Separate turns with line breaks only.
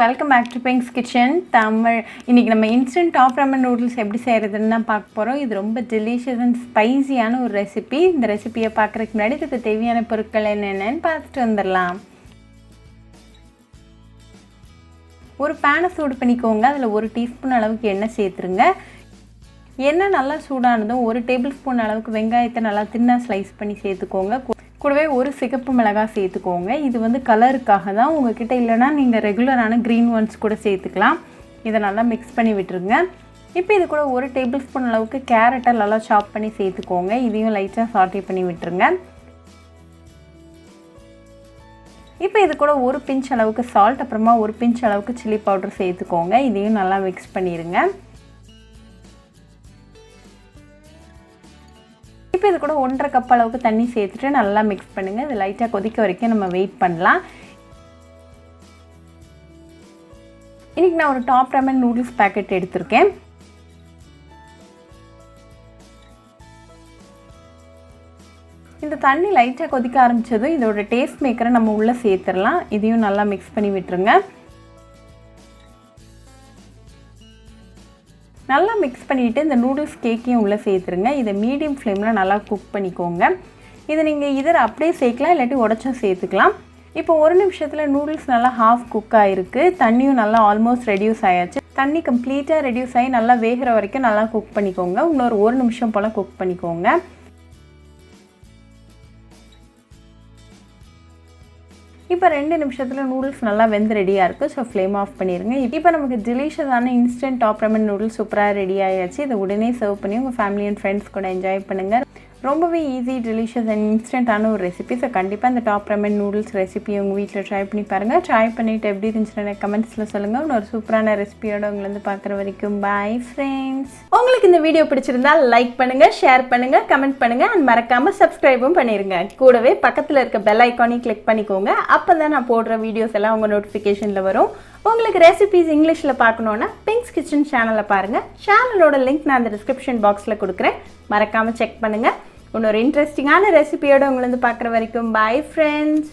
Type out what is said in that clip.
welcome back to Pink's Kitchen Tamil. இன்னைக்கு நம்ம instant top ramen noodles எப்படி செய்யறதுன்னு தான் பார்க்க போறோம். இது ரொம்ப delicious and spicy ஆன ஒரு ரெசிபி. இந்த ரெசிபியை பார்க்கறதுக்கு முன்னாடி இதுக்கு தேவையான பொருட்கள் என்னென்னன்னு பார்த்துட்டு வந்துடலாம். ஒரு pan சூடு பண்ணிக்கோங்க. அதுல 1 டீஸ்பூன் அளவுக்கு எண்ணெய் சேர்த்துருங்க. எண்ணெய் நல்லா சூடானதும் 1 டேபிள்ஸ்பூன் அளவுக்கு வெங்காயத்தை நல்லா தின்னா ஸ்லைஸ் பண்ணி சேர்த்துக்கோங்க. கூடவே ஒரு சிகப்பு மிளகாய் சேர்த்துக்கோங்க. இது வந்து கலருக்காக தான். உங்ககிட்ட இல்லைனா நீங்கள் ரெகுலரான க்ரீன் ஒன்ஸ் கூட சேர்த்துக்கலாம். இதை நல்லா மிக்ஸ் பண்ணி விட்டுருங்க. இப்போ இது கூட 1 டேபிள் ஸ்பூன் அளவுக்கு கேரட்டை நல்லா சாப் பண்ணி சேர்த்துக்கோங்க. இதையும் லைட்டாக சாட்டே பண்ணி விட்டுருங்க. இப்போ இது கூட 1 பிஞ்ச் அளவுக்கு சால்ட், அப்புறமா 1 பிஞ்ச் அளவுக்கு சில்லி பவுடர் சேர்த்துக்கோங்க. இதையும் நல்லா மிக்ஸ் பண்ணிடுங்க. இப்போ இது கூட 1.5 கப் அளவுக்கு தண்ணி சேர்த்துட்டு நல்லா மிக்ஸ் பண்ணுங்கள். இது லைட்டாக கொதிக்க வரைக்கும் நம்ம வெயிட் பண்ணலாம். இன்றைக்கி நான் ஒரு டாப் ராமன் நூடுல்ஸ் பேக்கெட் எடுத்திருக்கேன். இந்த தண்ணி லைட்டாக கொதிக்க ஆரம்பித்ததும் இதோட டேஸ்ட் மேக்கரை நம்ம உள்ளே சேர்த்துடலாம். இதையும் நல்லா மிக்ஸ் பண்ணி விட்டுருங்க. நல்லா மிக்ஸ் பண்ணிவிட்டு இந்த நூடுல்ஸ் கேக்கையும் உள்ளே சேர்த்துருங்க. இதை மீடியம் ஃப்ளேமில் நல்லா குக் பண்ணிக்கோங்க. இதை நீங்கள் இதில் அப்படியே சேர்க்கலாம், இல்லாட்டி உடச்சும் சேர்த்துக்கலாம். இப்போ 1 நிமிஷத்தில் நூடுல்ஸ் நல்லா ஹாஃப் குக் ஆகிருக்கு. தண்ணியும் நல்லா ஆல்மோஸ்ட் ரெடியூஸ் ஆயாச்சு. தண்ணி கம்ப்ளீட்டாக ரெடியூஸ் ஆகி நல்லா வேகிற வரைக்கும் நல்லா குக் பண்ணிக்கோங்க. இன்னொரு 1 நிமிஷம் போல் குக் பண்ணிக்கோங்க. இப்போ 2 நிமிஷத்தில் நூடுல்ஸ் நல்லா வெந்து ரெடியாக இருக்குது. ஸோ ஃப்ளேம் ஆஃப் பண்ணிடுங்க. இப்போ நமக்கு டெலிஷியஸான இன்ஸ்டன்ட் டாப் ராமன் நூடுல்ஸ் சூப்பராக ரெடி ஆகிடுச்சு. இதை உடனே சர்வ் பண்ணி உங்கள் ஃபேமிலி அண்ட் ஃப்ரெண்ட்ஸ் கூட என்ஜாய் பண்ணுங்கள். ரொம்பவே ஈஸி, டெலிஷியஸ் அண்ட் இன்ஸ்டன்ட்டான ஒரு ரெசிபி. ஸோ கண்டிப்பாக இந்த டாப் ராமன் நூடுல்ஸ் ரெசிபி உங்கள் வீட்டில் ட்ரை பண்ணி பாருங்கள். ட்ரை பண்ணிவிட்டு எப்படி இருந்துச்சுன்னு கமெண்ட்ஸில் சொல்லுங்கள். இன்னொரு சூப்பரான ரெசிபியோட உங்களை வந்து பார்க்குற வரைக்கும் பாய் ஃப்ரெண்ட்ஸ். உங்களுக்கு இந்த வீடியோ பிடிச்சிருந்தா லைக் பண்ணுங்கள், ஷேர் பண்ணுங்கள், கமெண்ட் பண்ணுங்கள் அண்ட் மறக்காமல் சப்ஸ்கிரைபும் பண்ணிடுங்க. கூடவே பக்கத்தில் இருக்க பெல் ஐக்கானையும் கிளிக் பண்ணிக்கோங்க. அப்போ தான் நான் போடுற வீடியோஸ் எல்லாம் உங்கள் நோட்டிஃபிகேஷனில் வரும். உங்களுக்கு ரெசிபிஸ் இங்கிலீஷில் பார்க்கணுன்னா பிங்க்ஸ் கிச்சன் சேனலை பாருங்கள். சேனலோட லிங்க் நான் அந்த டிஸ்கிரிப்ஷன் பாக்ஸில் கொடுக்குறேன். மறக்காமல் செக் பண்ணுங்கள். இன்னொரு இன்ட்ரெஸ்டிங்கான ரெசிபியோட உங்களை வந்து பார்க்குற வரைக்கும் பாய் ஃப்ரெண்ட்ஸ்.